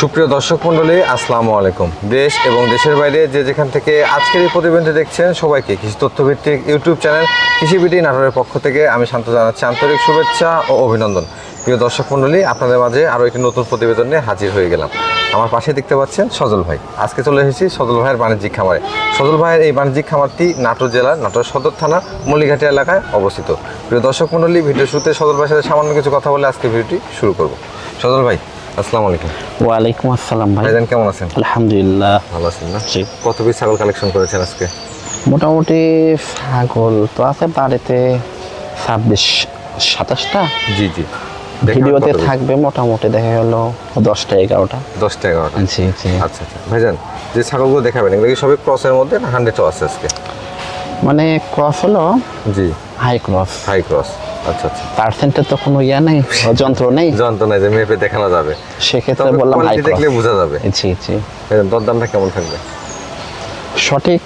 সুপ্রিয় দর্শক মণ্ডলী, আসসালামু আলাইকুম। দেশ এবং দেশের বাইরে যে যেখান থেকে আজকের এই প্রতিবেদনটি দেখছেন সবাইকে কৃষি তথ্যভিত্তিক ইউটিউব চ্যানেল কৃষিবিডি নাটোরের পক্ষ থেকে আমি শান্ত জানাচ্ছি আন্তরিক শুভেচ্ছা ও অভিনন্দন। প্রিয় দর্শক মণ্ডলী, আপনাদের মাঝে আরও একটি নতুন প্রতিবেদন নিয়ে হাজির হয়ে গেলাম। আমার পাশে দেখতে পাচ্ছেন সজল ভাই। আজকে চলে এসেছি সজল ভাইয়ের বাণিজ্যিক খামারে। সজল ভাইয়ের এই বাণিজ্যিক খামারটি নাটোর জেলার নাটোর সদর থানা মল্লিঘাটি এলাকায় অবস্থিত। প্রিয় দর্শক মণ্ডলী, ভিডিও শুরুতে সজল ভাইয়ের সাথে সামান্য কিছু কথা বলে আজকে ভিডিওটি শুরু করব। সজল ভাই, আসসালামু আলাইকুম। ওয়ালাইকুম আসসালাম ভাই। ভাইজান কেমন আছেন? আলহামদুলিল্লাহ ভালো আছেন না? জি। কত পিস ছাগল কালেকশন করেছেন আজকে? মোটামুটি ছাগল তো আছে বাড়িতে 26-27টা। জি জি। ভিডিওতে থাকবে মোটামুটি দেখা গেল 10টা 11টা। 10টা 11টা। জি জি। আচ্ছা আচ্ছা ভাইজান, যে ছাগলগুলো দেখাবেন এগুলো কি সবই ক্রসের মধ্যে না 100ও আছে আজকে? মানে ক্রস হলো জি, হাই ক্রস। High cross. আচ্ছা আচ্ছা। পার্সেন্টের তো কোনো ইয়া নেই, যন্ত্র নেই, যন্ত্র নাই যে মেপে দেখানো যাবে, সেক্ষেত্রে বললাম হাই কোয়ালিটি ক্রস। দেখলে বোঝা যাবে। জি জি। ভাইজান, দরদামটা কেমন থাকবে? সঠিক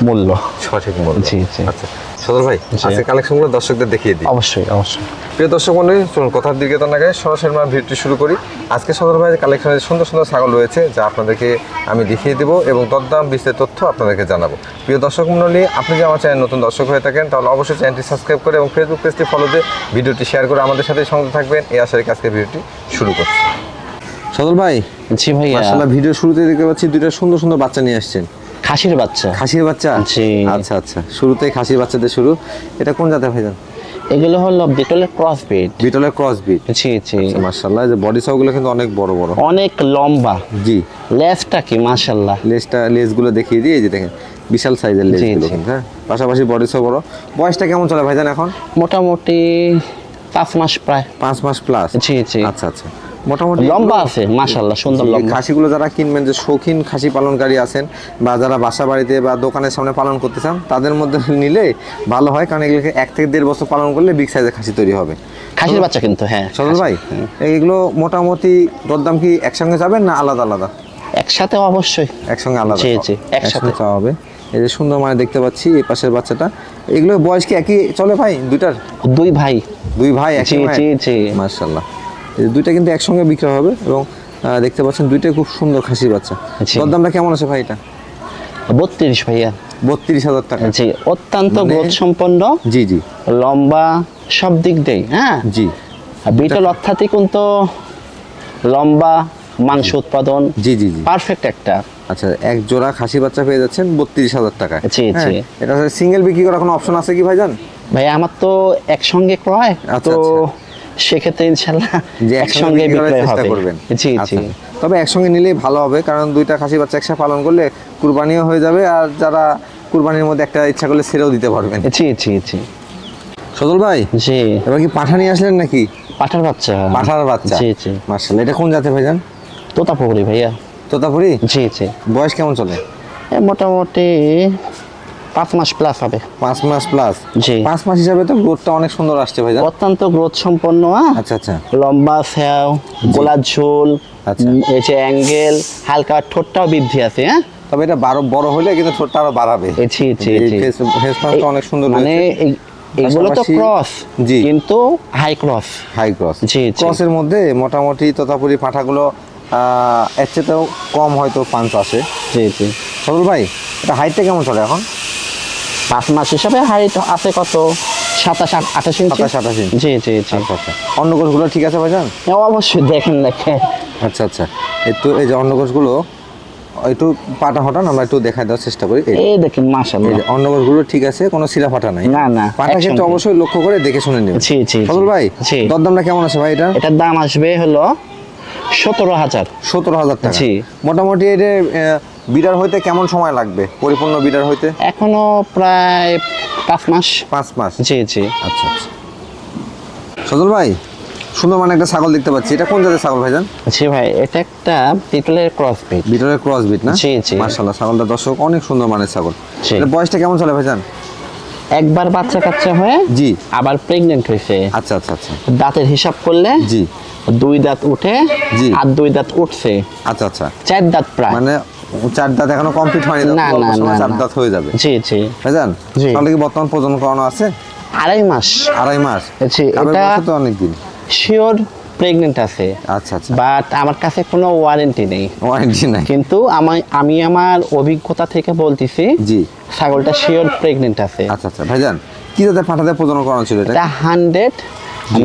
মূল্য। সঠিক মূল্য। জি জি। আচ্ছা সদর ভাই, আজকে কালেকশনগুলো দর্শকদের দেখিয়ে দিই। অবশ্যই অবশ্যই। প্রিয় দর্শক মণ্ডলী, চলুন কথার দিকে তো না গিয়ে সরাসরি আমরা ভিডিওটি শুরু করি। আজকে সদর ভাইয়ের কালেকশনের সুন্দর সুন্দর ছাগল রয়েছে যা আপনাদেরকে আমি দেখিয়ে দেবো এবং দরদাম বিস্তারিত তথ্য আপনাদেরকে জানাবো। প্রিয় দর্শক মণ্ডলী, আপনি যদি আমার চ্যানেল নতুন দর্শক হয়ে থাকেন তাহলে অবশ্যই চ্যানেলটি সাবস্ক্রাইব করে এবং ফেসবুক পেজটি ফলো দিয়ে ভিডিওটি শেয়ার করে আমাদের সাথে সঙ্গে থাকবেন। এই আশা রেখে আজকে ভিডিওটি শুরু করছি। সদর ভাই, জি ভাইয়া। মাশাআল্লাহ, ভিডিও শুরুতে দেখতে পাচ্ছি দুইটা সুন্দর সুন্দর বাচ্চা নিয়ে আসছেন। খাসির বাচ্চা। খাসির বাচ্চা? জি। আচ্ছা আচ্ছা, শুরুতেই খাসির বাচ্চাদের শুরু। এটা কোন জাতের ভাইজান? এগুলো হলো বিটলের ক্রস ব্রিড। বিটলের ক্রস ব্রিড। জি জি। মাশাআল্লাহ, যে বডি সাইজগুলো কিন্তু অনেক বড় বড়, অনেক লম্বা। জি। লেজটা কি মাশাআল্লাহ। লেজগুলো দেখিয়ে দিই, এই যে দেখেন বিশাল সাইজের লেজগুলো কিন্তু। হ্যাঁ, পাশাপাশি বডি সাইজ বড়। বয়সটা কেমন চলে ভাইজান এখন? মোটামুটি 5 মাস প্রায়। 5 মাস প্লাস। জি জি। আচ্ছা আচ্ছা, মোটামুটি লম্বা আছে মাশাআল্লাহ, সুন্দর এই লম্বা। খাসিগুলো যারা কিনবেন, যে শৌখিন খাসি পালনকারী আছেন বা যারা বাসা বাড়িতে বা দোকানের সামনে পালন করতে চান, তাদের মধ্যে নিলে ভালো হয়, কারণ এগুলোকে 1 থেকে 1.5 বছর পালন করলে বিগ সাইজের খাসি তৈরি হবে। খাসির বাচ্চা কিন্তু। হ্যাঁ সজল ভাই, এইগুলো মোটামুটি দরদাম কি একসঙ্গে যাবেন না আলাদা আলাদা? একসাথে অবশ্যই। একসঙ্গে আলাদা? জি জি, একসাথে চাওয়া হবে। এই যে সুন্দর মানে দেখতে পাচ্ছি এই পাশের বাচ্চাটা, এগুলো বয়স কি একই চলে ভাই দুইটার? দুই ভাই। দুই ভাই একই? জি জি জি। মাশাআল্লাহ, এই দুইটা কিন্তু একসঙ্গে বিক্রি হবে এবং দেখতে পাচ্ছেন দুইটাই খুব সুন্দর খাসির বাচ্চা। দরদামটা কেমন আছে ভাই এটা? 32 ভাইয়া। 32,000 টাকা। জি, অত্যন্ত গ্রোথ সম্পন্ন। জি জি। লম্বা সব দিক দিয়ে। হ্যাঁ জি। বিটল অর্থাৎ কিন্তু লম্বা, মাংস উৎপাদন। জি জি জি। পারফেক্ট একটা। আচ্ছা, এক জোড়া খাসি বাচ্চা পেয়ে যাচ্ছেন 32,000 টাকা। জি জি। এটা সিঙ্গেল বিক্রি করার কোনো অপশন আছে কি ভাইজান? ভাই আমার তো একসঙ্গে ক্রয়, আচ্ছা, তো আচ্ছা। সেক্ষেত্রে ইনশাআল্লাহ যে একসঙ্গে বিক্রয় চেষ্টা হবে। করবেন। জি আচ্ছা, জি। তবে একসঙ্গে নিলেই ভালো হবে, কারণ দুইটা খাসি বাচ্চা একসাথে পালন করলে কুরবানিও হয়ে যাবে, আর যারা কুরবানির মধ্যে একটা ইচ্ছা করলে ছেড়েও দিতে পারবেন। জি জি জি। সজল ভাই, জি। এবার কি পাঠা নিয়ে আসলেন নাকি? পাঠার বাচ্চা। পাঠার বাচ্চা? জি জি। মাশাআল্লাহ, এটা কোন জাতের ভাইজান? তোতাপুরি ভাইয়া। তোতাপুরি? জি জি। বয়স কেমন চলে? মোটামুটি 5 মাস প্লাস হবে। 5 মাস প্লাস? জি। 5 মাস হিসাবে তো গ্রোথটা অনেক সুন্দর আসছে ভাইজান। অত্যন্ত গ্রোথ সম্পন্ন। আচ্ছা আচ্ছা। লম্বা স্যাও, গোলাপ ঝোল, আচ্ছা। এই যে অ্যাঙ্গেল, হালকা ঠোঁটটাও বৃদ্ধি আছে। হ্যাঁ, তবে এটা বড় হলে কিন্তু ঠোঁটটা আরো বাড়াবে। জি জি জি। ফেস মাস্কটা অনেক সুন্দর মানে রয়েছে। এগুলো তো পাশাপাশি- ক্রস, জি। কিন্তু হাই ক্রস। High cross. জি জি। ক্রসের মধ্যে মোটামুটি তোতাপুরি পাঠাগুলো এর চেয়েও কম হয়তো পাঞ্চ আসে। জি জি। সজল ভাই, এটা হাইটটা কেমন চলে এখন? 5 মাস হিসাবে হাইট আছে কত? 27-28 ইঞ্চি। 27-28 ইঞ্চি। জি জি জি। আচ্ছা আচ্ছা। অন্য গোছগুলো ঠিক আছে ভাইজান? অবশ্যই দেখেন দেখে। আচ্ছা আচ্ছা। একটু এই যে অন্য গোছগুলো একটু পাটা হটান, আমরা একটু দেখাই দেওয়ার চেষ্টা করি। এই দেখেন মাশাআল্লাহ। এই যে অন্য গোছগুলো ঠিক আছে, কোনো সিরা ফাটা নাই। না না, পাটা কিন্তু একসঙ্গে। অবশ্যই লক্ষ্য করে দেখে শুনে নেবেন। জি জি। সজল ভাই, জি। দরদামটা কেমন আছে ভাই এটা? এটার দাম আসবে হলো 17,000। 17,000 টাকা? জি। মোটামুটি এটা বিডার হইতে কেমন সময় লাগবে, পরিপূর্ণ বিডার হইতে? এখনো প্রায় 5 মাস। 5 মাস? জি জি। আচ্ছা আচ্ছা। সজল ভাই, সুন্দর মানে একটা ছাগল দেখতে পাচ্ছি, এটা কোন জাতের ছাগল ভাইজান? জি ভাই, এটা একটা বিটলের ক্রস ব্রিড। বিটলের ক্রস বিট না? জি জি। মাশাআল্লাহ, ছাগলটা দর্শক অনেক সুন্দর মানের ছাগল। জি। এটা বয়সটা কেমন চলে ভাইজান? একবার বাচ্চা কাচ্চা হয়ে জি। আবার প্রেগনেন্ট হয়েছে। আচ্ছা আচ্ছা আচ্ছা। দাঁতের হিসাব করলে জি। 2 দাঁত উঠে জি। আর 2 দাঁত উঠছে, আচ্ছা আচ্ছা। 4 দাঁত প্রায়। মানে 4 দাঁত এখনো কমপ্লিট হয়নি? না না না, 4 দাঁত হয়ে যাবে? জি জি। ভাইজান, জি। তাহলে কি বর্তমান প্রজনন করানো আছে? 2.5 মাস। 2.5 মাস? জি, গাবের এটা বয়স তো অনেক দিন। শিওর প্রেগনেন্ট আছে, আচ্ছা আচ্ছা, বাট আমার কাছে কোনো ওয়ারেন্টি নেই। ওয়ারেন্টি নাই। কিন্তু আমি আমার অভিজ্ঞতা থেকে বলতেছি, জি, ছাগলটা শিওর প্রেগনেন্ট আছে। আচ্ছা আচ্ছা ভাইজান, কি জাতের পাঠাতে প্রজনন করানো ছিল এটা? এটা 100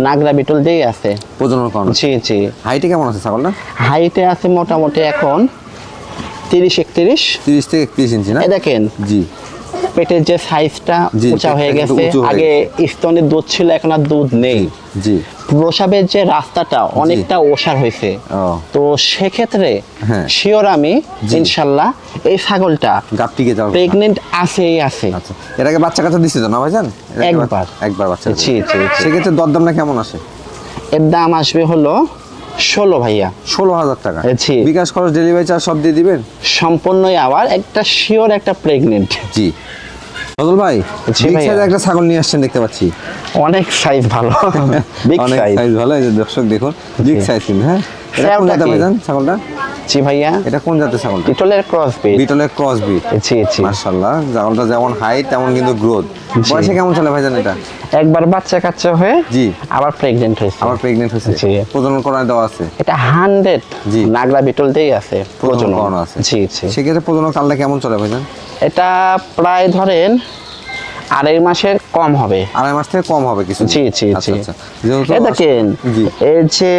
নাগরা বিটল দিয়ে আছে প্রজনন করানো। জি জি। হাইটে কেমন আছে ছাগলটা? হাইটে আছে মোটামুটি এখন 30-31। 30 থেকে 31 ইঞ্চি না? এই দেখেন জি পেটের যে সাইজটা জি, উঁচা হয়ে পেটটা একটু গেছে, উঁচু হয়ে আগে স্তনের দুধ ছিল, এখন আর দুধ নেই। জি। প্রসাবের যে রাস্তাটা অনেকটা ওসার হয়েছে, ও। তো সেক্ষেত্রে হ্যাঁ। শিওর আমি ইনশাল্লাহ এই ছাগলটা গাপটিকে যাও। প্রেগনেন্ট আছেই আছে। আচ্ছা, এর আগে বাচ্চা কাচ্চা দিছে তো না ভাইজান? একবার। একবার বাচ্চা দিছে। জি জি জি। সেক্ষেত্রে দরদামটা কেমন আসে? এর দাম আসবে হলো 16 ভাইয়া। 16,000 টাকা। জি। বিকাশ খরচ, ডেলিভারি চার্জ সব দিয়ে দিবেন? সম্পূর্ণই আবার একটা শিওর একটা প্রেগনেন্ট। জি। ফজল ভাই, জি বিগ ভাইয়া। সাইজের একটা ছাগল নিয়ে আসছেন দেখতে পাচ্ছি। অনেক সাইজ ভালো, বিগ অনেক সাইজ। সাইজ ভালো, এই যে দর্শক দেখুন, বিগ জি। সাইজ কিন্তু। হ্যাঁ, এটা কোন শ্যাওটা জাতের কি? ভাইজান ছাগলটা? জি ভাইয়া, এটা কোন জাতের ছাগলটা? বিটলের ক্রস বিট। বিটলের ক্রস বিট। জি জি। মাশাআল্লাহ, ছাগলটা যেমন হাইট তেমন কিন্তু গ্রোথ। জি। বয়সে কেমন চলে ভাইজান এটা? একবার বাচ্চা কাচ্চা হয়ে জি। আবার প্রেগনেন্ট হয়েছে। আবার প্রেগনেন্ট হয়েছে? জি। প্রজনন করায় দেওয়া আছে? এটা 100 জি। নাগরা বিটল দিয়েই আছে প্রজনন করানো আছে? জি জি। সেক্ষেত্রে প্রজনন কালটা কেমন চলে ভাইজান? এটা প্রায় ধরেন 2.5 মাসের কম হবে। 2.5 মাস থেকে কম হবে কিছু? জি জি আচ্ছা জি। আচ্ছা। যেহেতু এই দেখেন, জি এর যে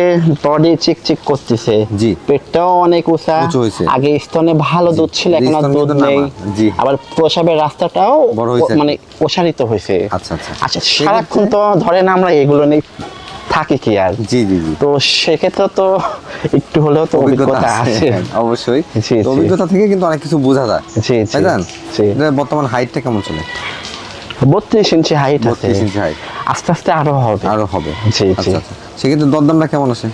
বডি চিকচিক করতেছে, জি। পেটটাও অনেক উঁচা। উঁচু হয়েছে। আগে স্তনে ভালো দুধ ছিল, এখন আর স্তন দুধ কিন্তু নেই। নামা। জি। আবার প্রসাবের রাস্তাটাও বড় হয়েছে। মানে প্রসারিত হয়েছে। আচ্ছা আচ্ছা। আচ্ছা, সারাক্ষণ তো ধরেন আমরা এগুলো নিয়ে থাকি কি আর। জি জি জি। তো সেক্ষেত্রে তো একটু হলেও তো অভিজ্ঞতা আছে। অবশ্যই। জি, তো জি। অভিজ্ঞতা থেকে কিন্তু অনেক কিছু বোঝা যায়। জি জি ভাইজান, জি। এটা বর্তমান হাইটটা কেমন চলে? 32 ইঞ্চি হাইট আছে। 32 ইঞ্চি হাইট। আস্তে আস্তে আরো হবে। আরো হবে? জি, জি। আচ্ছা আচ্ছা। সেক্ষেত্রে দরদামটা কেমন আছে?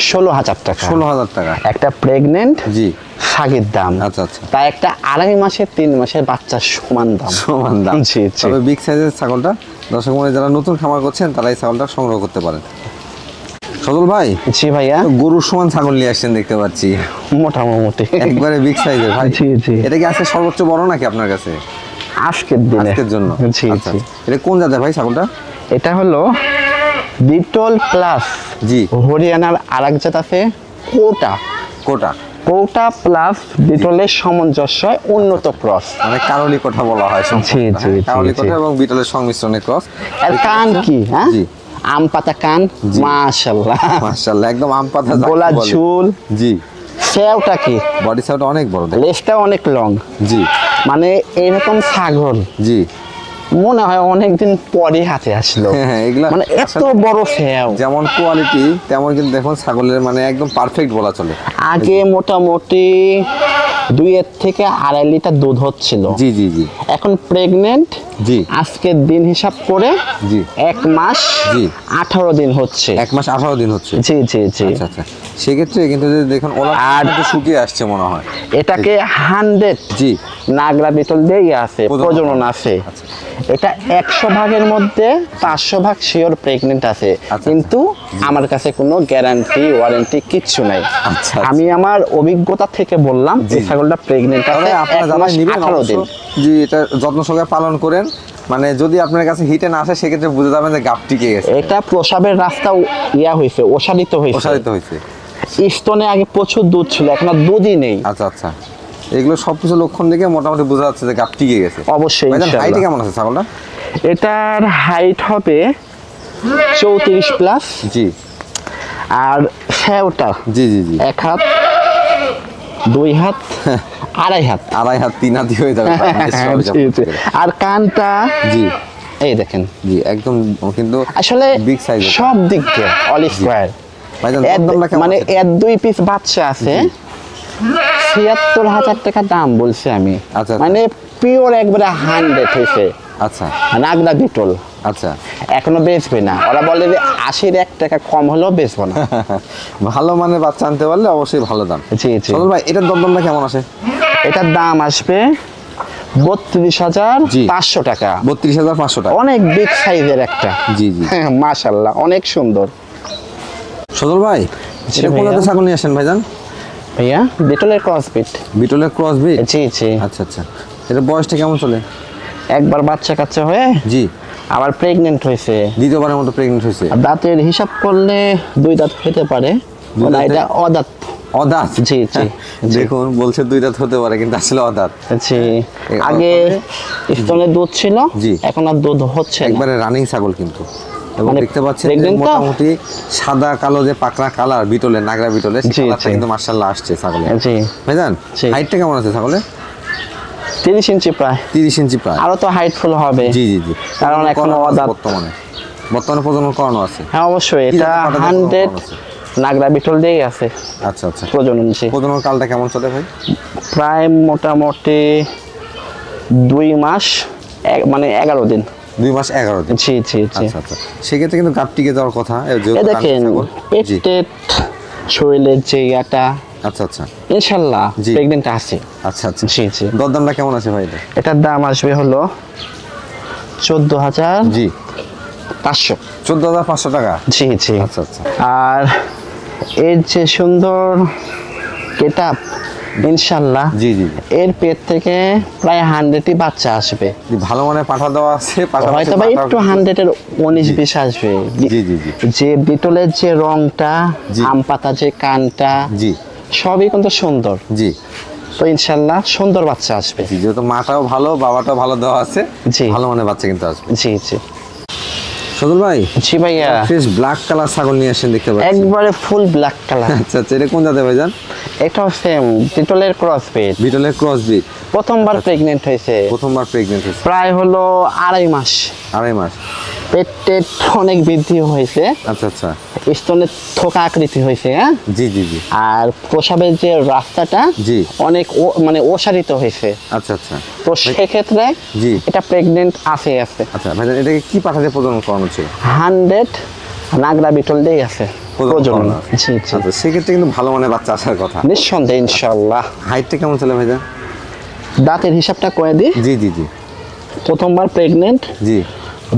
16,000 টাকা। 16,000 টাকা। একটা প্রেগনেন্ট জি। ছাগের দাম। আচ্ছা আচ্ছা। তাই একটা 2.5 মাসের 3 মাসের বাচ্চার সমান দাম। সমান দাম। জি জি। তবে বিগ সাইজের ছাগলটা দর্শক মনে যারা নতুন খামার করছেন তারা এই ছাগলটা সংগ্রহ করতে পারেন। সজল ভাই, জি ভাইয়া, গরুর সমান ছাগল নিয়ে আসছেন দেখতে পাচ্ছি, মোটামুটি একবারে বিগ সাইজের ভাই। জি, জি। এটা কি আজকে সর্বোচ্চ বড় নাকি আপনার কাছে আজকের দিনে। আজকের জন্য? জি আচ্ছা, জি। এটা কোন জাতের ভাই ছাগলটা? এটা হলো বিটল প্লাস জি। হরিয়ানার আরেক জাত আছে কোটা। কোটা। কোটা প্লাস বিটলের সামঞ্জস্য উন্নত ক্রস। মানে কারলি কোঠা বলা হয় সম্ভবত, জি, জি, হ্যাঁ? জি, কারলি জি। কোঠা এবং বিটলের সংমিশ্রণে ক্রস। এর কান কি? হ্যাঁ, জি। আম পাতা কান, মাশাআল্লাহ। মাশাআল্লাহ, একদম আম পাতা যাকে গোলা বলে। ঝুল। জি। সেওটা কি? বডি সাইজটা অনেক বড় দেখো। লেজটা অনেক লং। জি মানে এরকম ছাগল জি। মনে হয় অনেকদিন পরে হাতে আসলো। হ্যাঁ, এগুলা মানে এত বড় সেও। যেমন কোয়ালিটি তেমন কিন্তু দেখুন ছাগলের মানে একদম পারফেক্ট বলা চলে। আগে মোটামুটি 2 থেকে 2.5 লিটার দুধ হচ্ছিল। জি জি জি। এখন প্রেগনেন্ট। জি। আজকের দিন হিসাব করে জি। 1 মাস জি। 18 দিন হচ্ছে। 1 মাস 18 দিন হচ্ছে? জি জি জি। আচ্ছা আচ্ছা। সেক্ষেত্রে কিন্তু যদি দেখুন ওলা আর একটু শুকিয়ে আসছে মনে হয়। এটাকে 100 জি। নাগরা বিটল দিয়েই আছে, প্রজনন আছে। আচ্ছা। এটা 100 ভাগের মধ্যে 500 ভাগ শিওর প্রেগনেন্ট আছে, আচ্ছা। কিন্তু আমার কাছে কোনো গ্যারান্টি ওয়ারেন্টি কিচ্ছু নাই। আচ্ছা। আমি আমার অভিজ্ঞতা থেকে বললাম এই ছাগলটা প্রেগনেন্ট আছে। তবে আপনারা 1 যারা মাস নিবেন 18 দিন। জি, এটা যত্ন সহকারে পালন করেন। মানে যদি আপনার কাছে হিটে না আসে সেক্ষেত্রে বুঝে যাবেন যে গাপ টিকে গেছে। এটা প্রসাবের রাস্তা হয়েছে, ওসারিত হয়েছে। প্রসারিত হয়েছে। স্তনে আগে প্রচুর দুধ ছিল, এখন আর দুধই নেই। আচ্ছা আচ্ছা। এগুলো সবকিছু লক্ষণ দেখে মোটামুটি বোঝা যাচ্ছে যে গাপ টিকে গেছে। অবশ্যই হাইট ইনশাআল্লাহ। কেমন আছে ছাগলটা? এটার হাইট হবে 34 প্লাস। জি আর সেওটা জি জি জি। 1 হাত, 2 হাত, 2.5 হাত। 2.5 হাত 3 হাতই হয়ে যাবে। জি, জি। আর কানটা জি এই দেখেন, জি, একদম কিন্তু আসলে বিগ সাইজ। সব দিক দিয়ে অল স্কয়ার। ভাইজান দামটা কেমন? মানে এর 2 পিস বাচ্চা আছে, 76,000 টাকা দাম বলছি আমি। আচ্ছা। মানে পিওর একবারে 100 হয়েছে আচ্ছা নাগরা বিটল। আচ্ছা। এখনো বেচবে না, ওরা বলে যে 80 1 টাকা কম হলেও বেচবো না। ভালো মানে বাচ্চা আনতে পারলে অবশ্যই ভালো দাম। জি জি। সজল ভাই, এটার দামটা কেমন আছে? এটার দাম আসবে 32,500 টাকা। 32,500 টাকা। অনেক বিগ সাইজের একটা। জি জি। মাশাআল্লাহ, অনেক সুন্দর। সজল ভাই, জি এটা কোন ভাইয়া। জাতের ছাগল নিয়ে আসেন ভাইজান? ভাইয়া বিটলের ক্রসবিট। বিটলের ক্রস ব্রিড? জি জি। আচ্ছা আচ্ছা। এটা বয়সটা কেমন চলে? একবার বাচ্চা কাচ্চা হয়ে জি। আবার প্রেগনেন্ট হয়েছে। দ্বিতীয়বারের মতো প্রেগনেন্ট হয়েছে। আর দাঁতের হিসাব করলে 2 দাঁত হতে পারে, দুই না দাঁতে? এটা অদাঁত। অদাঁত? জি জি জি। দেখুন বলছে 2 দাঁত হতে পারে কিন্তু আসলে অদাঁত। জি, আগে স্তনে দুধ ছিল, জি। এখন আর দুধ হচ্ছে না। একবারে রানিং ছাগল কিন্তু, এবং মানে দেখতে পাচ্ছেন যে pregnant তো? মোটামুটি সাদা কালো যে পাকড়া কালার বিটলের, নাগরা বিটলের, সেই জি, কালারটা জি। কিন্তু মাশাআল্লাহ আসছে ছাগলের। জি ভাইজান জি। হাইটটা কেমন আছে ছাগলের? 30 ইঞ্চি প্রায়। 30 ইঞ্চি প্রায়। আরো তো হাইটফুল হবে। জি জি জি। কারণ এখনো করানো আছে অদাঁত। বর্তমানে প্রজনন করানো আছে। হ্যাঁ অবশ্যই, কি এটা জাতের পাঠা দিয়ে 100 করানো আছে? নাগরা বিটল দিয়েই আছে আচ্ছা আচ্ছা। প্রজনন। জি, প্রজনন কালটা কেমন চলে ভাই? প্রায় মোটামুটি 2 মাস, মানে 11 দিন। 2 মাস 11 দিন। জি জি জি। আচ্ছা আচ্ছা। সেক্ষেত্রে কিন্তু গাপ টিকে যাওয়ার কথা, যেহেতু এ রানিং দেখেন ছাগল। জি। পেটের শরীরের যে ইয়াটা আচ্ছা আচ্ছা ইনশাল্লাহ জি। প্রেগনেন্ট আছে। আচ্ছা আচ্ছা। জি জি। দরদামটা কেমন আছে ভাই এটা? এটার দাম আসবে হলো 14,500। জি। 14,500 টাকা। জি জি। আচ্ছা আচ্ছা। আর এর যে সুন্দর গেটআপ, ইনশাল্লাহ জি জি জি। এর পেট থেকে প্রায় 100ই বাচ্চা আসবে। জি, ভালো মানে পাঠা দেওয়া আছে, পাশাপাশি হয়তো বা পাঠাও একটু কিন্তু- 100-এর 19-20 আসবে। জি জি জি। যে বিটলের যে রংটা, জি। আম পাতা যে কানটা, জি সবই কিন্তু সুন্দর। জি তো ইনশাল্লাহ সুন্দর বাচ্চা আসবে। জি। যেহেতু মাটাও ভালো, বাবাটাও ভালো দেওয়া আছে, জি। ভালো মানে বাচ্চা কিন্তু আসবে। জি জি সদল ভাই, জি ভাইয়া, ফ্রেশ ব্ল্যাক কালার ছাগল নিয়ে আসেন দেখতে পাচ্ছি। একবারে ফুল ব্ল্যাক কালার। আচ্ছা আচ্ছা। এটা কোন জাতের ভাইজান? এটাও সেম বিটলের ক্রস ব্রিড। বিটলের ক্রস ব্রিড। প্রথমবার প্রেগনেন্ট হয়েছে, প্রথমবার প্রেগনেন্ট হয়েছে। প্রায় হলো 2.5 মাস। 2.5 মাস। পেটের অনেক বৃদ্ধি হয়েছে, আচ্ছা আচ্ছা। স্তনের থোকা আকৃতি হয়েছে। হ্যাঁ, জি জি জি। আর প্রসাবের যে রাস্তাটা জি। অনেক মানে ওসারিত হয়েছে। আচ্ছা আচ্ছা। তো সেক্ষেত্রে জি। এটা প্রেগনেন্ট আছে। আচ্ছা ভাইজান, এটাকে কি পাঠাতে প্রজনন করানো ছিল? 100 নাগরা বিটল দিয়ে আছে প্রজনন। করানো আছে। জি জি, আচ্ছা, সেক্ষেত্রে কিন্তু ভালো মানে বাচ্চা আসার কথা। নিঃসন্দেহে ইনশাল্লাহ। হাইটটা কেমন ছিল ভাইজান? দাঁতের হিসাবটা করে দিই। জি জি জি প্রথমবার প্রেগনেন্ট, জি।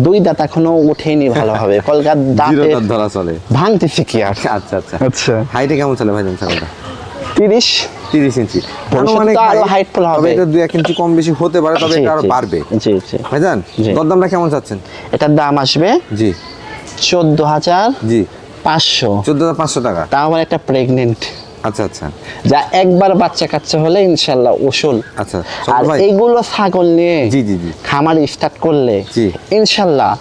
2 দাঁত এখনো উঠেনি ভালোভাবে, কলকাতা জিরো দাঁতে দাঁত ধরা চলে। ভাঙতেছে কি আর। আচ্ছা আচ্ছা। আচ্ছা, হাইটে কেমন চলে ভাইজান ছাগলটা? 30। 30 ইঞ্চি। ভবিষ্যতে তো আরো হাইটফুল তবে হবে। এটা 2-1 ইঞ্চি কম বেশি হতে পারে, তবে জি, এটা আরো জি, বাড়বে। জি জি। ভাইজান জি। দরদামটা কেমন চাচ্ছেন? এটার দাম আসবে জি 14,500। 14,500 টাকা। তাও আবার একটা প্রেগনেন্ট, আচ্ছা আচ্ছা যা একবার বাচ্চা কাচ্চা হলে ইনশাল্লাহ উসুল। আচ্ছা। আর সদল ভাই, এইগুলো ছাগল নিয়ে জি জি জি খামার স্টার্ট করলে জি। ইনশাল্লাহ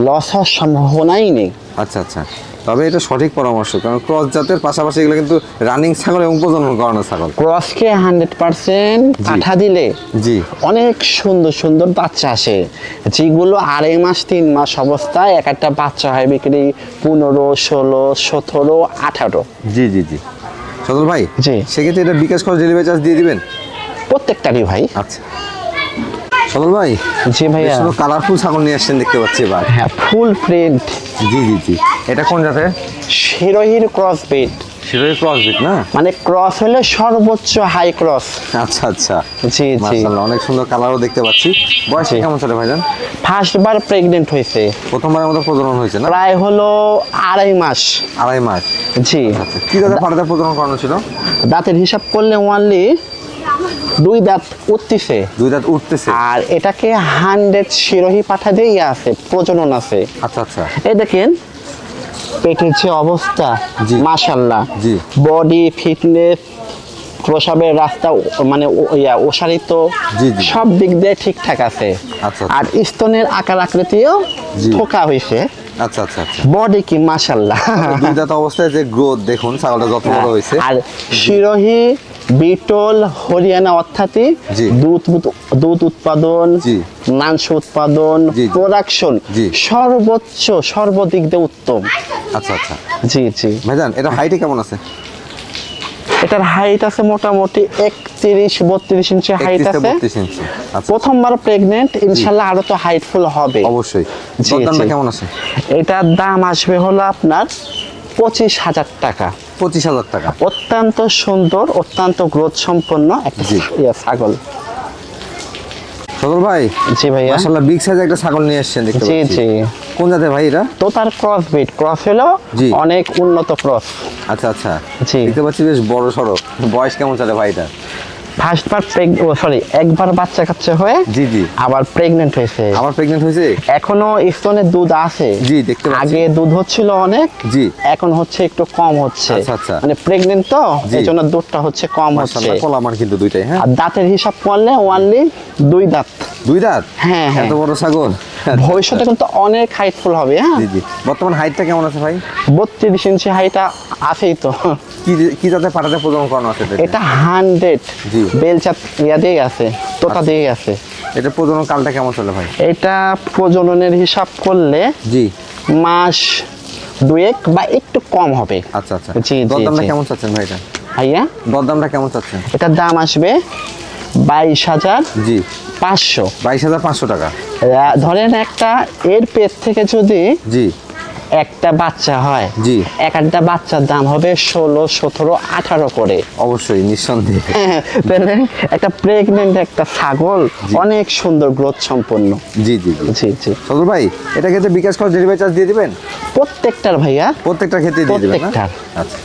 লস হওয়ার সম্ভাবনাই নেই। আচ্ছা আচ্ছা। তবে এটা সঠিক পরামর্শ, কারণ ক্রস জাতের পাশাপাশি এগুলো কিন্তু রানিং ছাগল এবং প্রজনন করানো ছাগল। ক্রসকে 100% পাঠা দিলে জি অনেক সুন্দর সুন্দর বাচ্চা আসে, যেগুলো 2.5 মাস 3 মাস অবস্থায় এক একটা বাচ্চা হয় বিক্রি 15, 16, 17, 18। জি জি জি। সদল ভাই, জি। সেক্ষেত্রে এটা বিকাশ খরচ ডেলিভারি চার্জ দিয়ে দিবেন? প্রত্যেকটারই ভাই। আচ্ছা। সদল ভাই, জি ভাইয়া, কালারফুল ছাগল নিয়ে আসছেন দেখতে পাচ্ছি এবার। হ্যাঁ ফুল প্রিন্ট জি জি জি। এটা কোন জাতের? শিরোহির ক্রস বিট, শিরোহী ক্রস বিট না? মানে ক্রস হলে সর্বোচ্চ হাই ক্রস। আচ্ছা আচ্ছা। জি জি। মাশাআল্লাহ, অনেক সুন্দর কালারও দেখতে পাচ্ছি। বয়স জি। কেমন চলে ভাইজান? ফার্স্টবার প্রেগনেন্ট হয়েছে, প্রথমবারের মতো প্রজনন হয়েছে না? প্রায় হলো 2.5 মাস। 2.5 মাস। জি। আচ্ছা, কি জাতের পাঠাতে প্রজনন করানো ছিল? দাঁতের হিসাব করলে ওনলি 2 দাঁত উঠতেছে। 2 দাঁত উঠতেছে। আর এটাকে 100 শিরোহী পাঠা দিয়েই আছে, প্রজনন আছে। আচ্ছা আচ্ছা। এই দেখেন পেটের যে অবস্থা, জি। মাশাআল্লাহ, জি। বডি ফিটনেস, প্রসাবের রাস্তা মানে ওসারিত, জি, জি। সব দিক দিয়ে ঠিকঠাক আছে। আচ্ছা। আর স্তনের আকার আকৃতিও জি। থোকা হয়েছে। আচ্ছা আচ্ছা আচ্ছা। বডি কি মাশাআল্লাহ। 2 দাঁত অবস্থায় যে গ্রোথ দেখুন, ছাগলটা যত বড় হয়েছে। আর শিরোহী বিটল হরিয়ানা অর্থাৎ জি। দুধ উৎপাদন, জি। মাংস উৎপাদন, জি, জি। প্রোডাকশন জি। সর্বোচ্চ সর্বদিক দিয়ে উত্তম। আচ্ছা আচ্ছা। জি জি। ভাইজান এটা হাইটে কেমন আছে? এটার হাইট আছে মোটামুটি 31-32 ইঞ্চি হাইট 31 আছে। 32 ইঞ্চি। আচ্ছা, প্রথমবার প্রেগনেন্ট, ইনশাল্লাহ আরো তো হাইটফুল হবে। অবশ্যই। জি, দরদামটা জি। কেমন আছে? এটার দাম আসবে হলো আপনার 25,000 টাকা। 25,000 টাকা। অত্যন্ত সুন্দর, অত্যন্ত গ্রোথ সম্পন্ন একটা জি। ছাগল। সদল ভাই, জি ভাইয়া। মাশাআল্লাহ বিগ সাইজ একটা ছাগল নিয়ে এসেছেন দেখতে জি পাচ্ছি। জি। কোন জাতের ভাই এটা? তো তার ক্রস বিট, ক্রস হলো জি। অনেক উন্নত ক্রস। আচ্ছা আচ্ছা। জি। দেখতে পাচ্ছি বেশ বড় সড়ো। বয়স কেমন চলে ভাই এটা? ফার্স্টবার একবার বাচ্চা কাচ্চা হয়ে জি জি আবার প্রেগনেন্ট হয়েছে। আবার প্রেগনেন্ট হয়েছে? এখনো স্তনে দুধ আছে। জি, দেখতে পাচ্ছি। আগে দুধ হচ্ছিল অনেক, জি। এখন হচ্ছে একটু কম হচ্ছে। আচ্ছা, আচ্ছা। মানে প্রেগনেন্ট তো, জি। এই জন্য দুধটা হচ্ছে কম হচ্ছে। মাশাআল্লাহ, কলা আমার কিন্তু দুইটাই। হ্যাঁ, আর দাঁতের হিসাব করলে ওয়ানলি 2 দাঁত। 2 দাঁত? হ্যাঁ, হ্যাঁ। এত বড় ছাগল। ভবিষ্যতে কিন্তু অনেক হাইটফুল হবে। হ্যাঁ, জি জি। বর্তমান হাইটটা কেমন আছে ভাই? 32 ইঞ্চি হাইটা আছেই তো। কি জাতের পাঠাতে প্রজনন করানো আছে এটা? এটা 100 জি। বেলচাত দিয়ে আছে, তোতা দিয়ে আছে। এটা প্রজনন কালটা কেমন চলে ভাই? এটা প্রজননের হিসাব করলে জি। মাস 2 বা একটু কম হবে। আচ্ছা আচ্ছা। জি, জি, দরদামটা জি। কেমন চাচ্ছেন ভাই এটা? ভাইয়া, দরদামটা কেমন চাচ্ছেন? এটার দাম আসবে 22,500। জি। 22,500 টাকা। ধরেন একটা এর পেট থেকে যদি জি একটা বাচ্চা হয়, জি। একটা বাচ্চার দাম হবে 16, 17, 18 করে। অবশ্যই, নিঃসন্দেহে। তাহলে একটা প্রেগনেন্ট একটা ছাগল অনেক সুন্দর গ্রোথ সম্পন্ন। জি জি জি। জি জি। সদর ভাই, এটা ক্ষেত্রে বিকাশ খরচ ডেলিভারি চার্জ দিয়ে দিবেন? প্রত্যেকটার ভাইয়া, প্রত্যেকটা ক্ষেত্রে দিয়ে দিবেন না? প্রত্যেকটার। আচ্ছা।